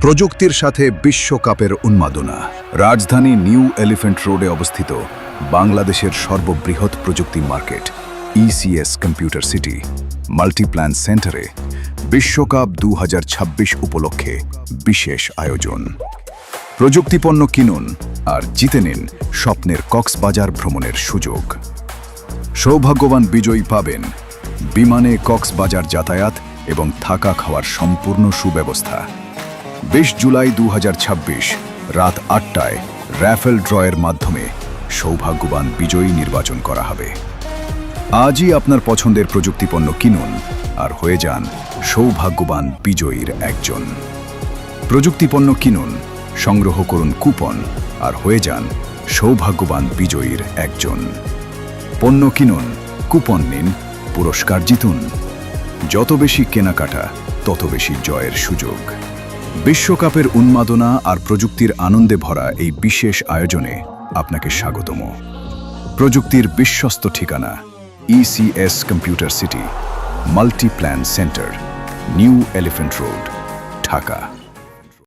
প্রযুক্তির সাথে বিশ্বকাপের উন্মাদনা। রাজধানী নিউ এলিফ্যান্ট রোডে অবস্থিত বাংলাদেশের সর্ববৃহৎ প্রযুক্তি market ECS computer city Multiplan সেন্টারে বিশ্বকাপ 2026 উপলক্ষে বিশেষ আয়োজন। প্রযুক্তিপণ্য কিনুন আর জিতে নিন স্বপ্নের কক্সবাজার ভ্রমণের সুযোগ। সৌভাগ্যবান বিজয়ী পাবেন বিমানে কক্সবাজার যাতায়াত এবং থাকা খাওয়ার সম্পূর্ণ সুব্যবস্থা। 20 জুলাই 2026 রাত 8টায় র্যাফেল ড্রয়ের মাধ্যমে সৌভাগ্যবান বিজয়ী নির্বাচন করা হবে। আজই আপনার পছন্দের প্রযুক্তিপণ্য কিনুন আর হয়ে যান সৌভাগ্যবান বিজয়ীর একজন। প্রযুক্তিপণ্য কিনুন, সংগ্রহ করুন কুপন আর হয়ে যান সৌভাগ্যবান বিজয়ীর একজন। পণ্য কিনুন, কুপন নিন, পুরস্কার জিতুন। যত বেশি কেনাকাটা তত বেশি জয়ের সুযোগ। বিশ্বকাপের উন্মাদনা আর প্রযুক্তির আনন্দে ভরা এই বিশেষ আয়োজনে আপনাকে স্বাগতম। প্রযুক্তির বিশ্বস্ত ঠিকানা ECS computer city Multiplan centre, new elephant road, Dhaka.